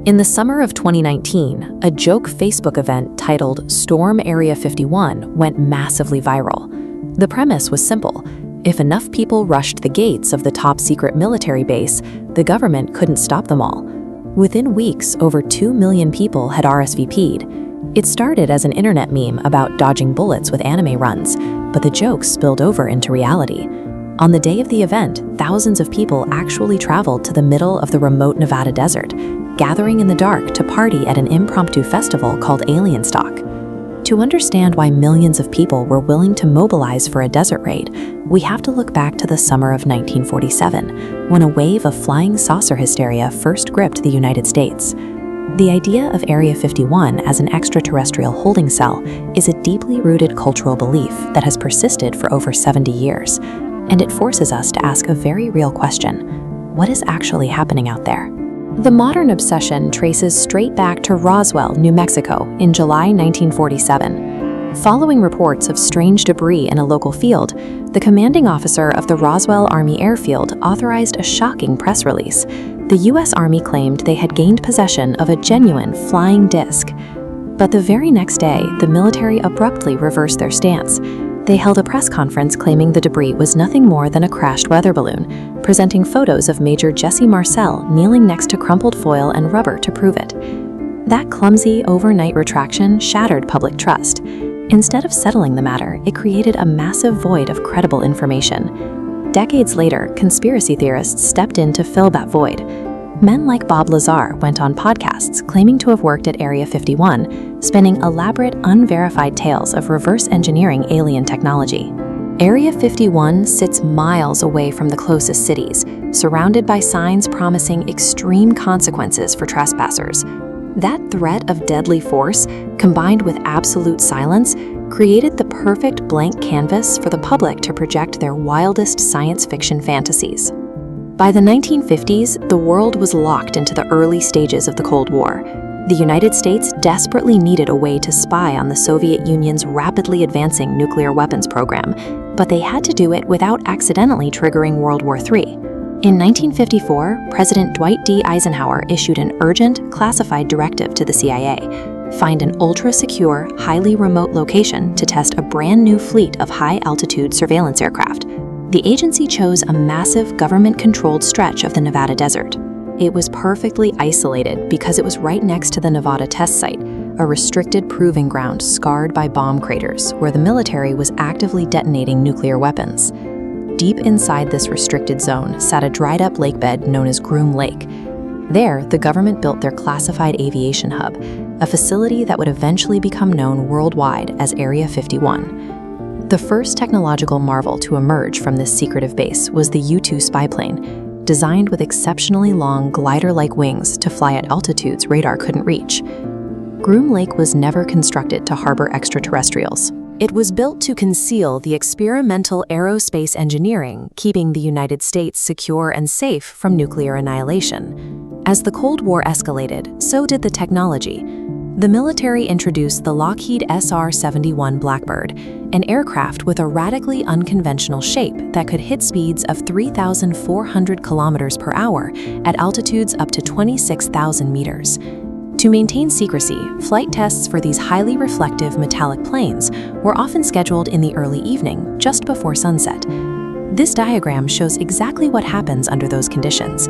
In the summer of 2019, a joke Facebook event titled Storm Area 51 went massively viral. The premise was simple. If enough people rushed the gates of the top-secret military base, the government couldn't stop them all. Within weeks, over 2 million people had RSVP'd. It started as an internet meme about dodging bullets with anime runs, but the joke spilled over into reality. On the day of the event, thousands of people actually traveled to the middle of the remote Nevada desert, gathering in the dark to party at an impromptu festival called Alien Stock. To understand why millions of people were willing to mobilize for a desert raid, we have to look back to the summer of 1947, when a wave of flying saucer hysteria first gripped the United States. The idea of Area 51 as an extraterrestrial holding cell is a deeply rooted cultural belief that has persisted for over 70 years, and it forces us to ask a very real question: what is actually happening out there? The modern obsession traces straight back to Roswell, New Mexico, in July 1947. Following reports of strange debris in a local field, the commanding officer of the Roswell Army Airfield authorized a shocking press release. The U.S. Army claimed they had gained possession of a genuine flying disc. But the very next day, the military abruptly reversed their stance. They held a press conference claiming the debris was nothing more than a crashed weather balloon, presenting photos of Major Jesse Marcel kneeling next to crumpled foil and rubber to prove it. That clumsy overnight retraction shattered public trust. Instead of settling the matter, it created a massive void of credible information. Decades later, conspiracy theorists stepped in to fill that void. Men like Bob Lazar went on podcasts claiming to have worked at Area 51, spinning elaborate, unverified tales of reverse engineering alien technology. Area 51 sits miles away from the closest cities, surrounded by signs promising extreme consequences for trespassers. That threat of deadly force, combined with absolute silence, created the perfect blank canvas for the public to project their wildest science fiction fantasies. By the 1950s, the world was locked into the early stages of the Cold War. The United States desperately needed a way to spy on the Soviet Union's rapidly advancing nuclear weapons program, but they had to do it without accidentally triggering World War III. In 1954, President Dwight D. Eisenhower issued an urgent, classified directive to the CIA: find an ultra-secure, highly remote location to test a brand new fleet of high-altitude surveillance aircraft. The agency chose a massive government-controlled stretch of the Nevada desert. It was perfectly isolated because it was right next to the Nevada test site, a restricted proving ground scarred by bomb craters where the military was actively detonating nuclear weapons. Deep inside this restricted zone sat a dried-up lakebed known as Groom Lake. There, the government built their classified aviation hub, a facility that would eventually become known worldwide as Area 51. The first technological marvel to emerge from this secretive base was the U-2 spy plane, designed with exceptionally long glider-like wings to fly at altitudes radar couldn't reach. Groom Lake was never constructed to harbor extraterrestrials. It was built to conceal the experimental aerospace engineering keeping the United States secure and safe from nuclear annihilation. As the Cold War escalated, so did the technology. The military introduced the Lockheed SR-71 Blackbird, an aircraft with a radically unconventional shape that could hit speeds of 3,400 kilometers per hour at altitudes up to 26,000 meters. To maintain secrecy, flight tests for these highly reflective metallic planes were often scheduled in the early evening, just before sunset. This diagram shows exactly what happens under those conditions.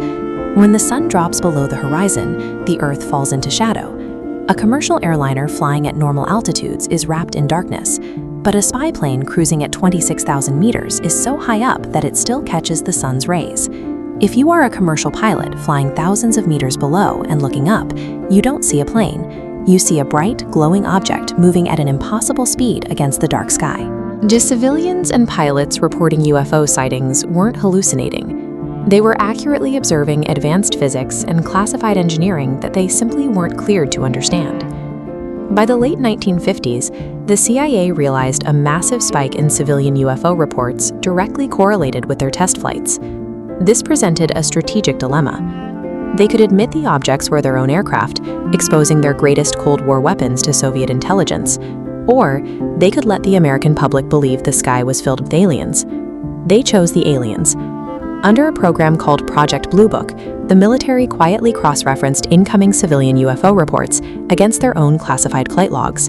When the sun drops below the horizon, the Earth falls into shadow. A commercial airliner flying at normal altitudes is wrapped in darkness, but a spy plane cruising at 26,000 meters is so high up that it still catches the sun's rays. If you are a commercial pilot flying thousands of meters below and looking up, you don't see a plane. You see a bright, glowing object moving at an impossible speed against the dark sky. Just civilians and pilots reporting UFO sightings weren't hallucinating. They were accurately observing advanced physics and classified engineering that they simply weren't cleared to understand. By the late 1950s, the CIA realized a massive spike in civilian UFO reports directly correlated with their test flights. This presented a strategic dilemma. They could admit the objects were their own aircraft, exposing their greatest Cold War weapons to Soviet intelligence, or they could let the American public believe the sky was filled with aliens. They chose the aliens. Under a program called Project Blue Book, the military quietly cross-referenced incoming civilian UFO reports against their own classified flight logs.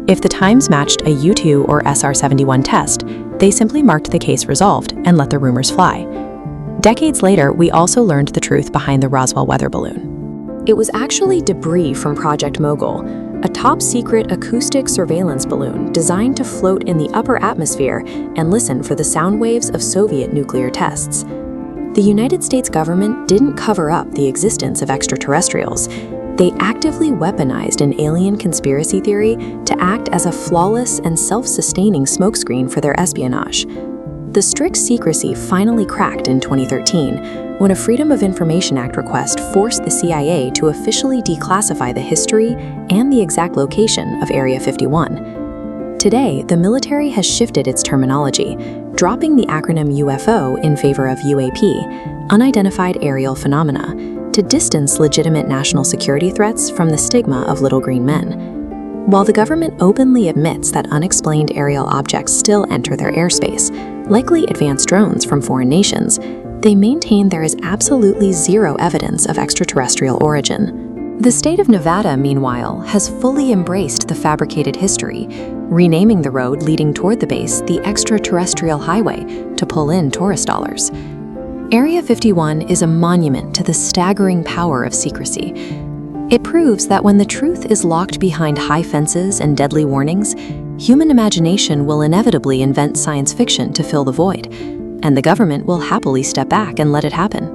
If the times matched a U-2 or SR-71 test, they simply marked the case resolved and let the rumors fly. Decades later, we also learned the truth behind the Roswell weather balloon. It was actually debris from Project Mogul, a top-secret acoustic surveillance balloon designed to float in the upper atmosphere and listen for the sound waves of Soviet nuclear tests. The United States government didn't cover up the existence of extraterrestrials. They actively weaponized an alien conspiracy theory to act as a flawless and self-sustaining smokescreen for their espionage. The strict secrecy finally cracked in 2013 when a Freedom of Information Act request forced the CIA to officially declassify the history and the exact location of Area 51. Today, the military has shifted its terminology, dropping the acronym UFO in favor of UAP, Unidentified Aerial Phenomena, to distance legitimate national security threats from the stigma of little green men. While the government openly admits that unexplained aerial objects still enter their airspace, likely advanced drones from foreign nations, they maintain there is absolutely zero evidence of extraterrestrial origin. The state of Nevada, meanwhile, has fully embraced the fabricated history, renaming the road leading toward the base the Extraterrestrial Highway to pull in tourist dollars. Area 51 is a monument to the staggering power of secrecy. It proves that when the truth is locked behind high fences and deadly warnings, human imagination will inevitably invent science fiction to fill the void, and the government will happily step back and let it happen.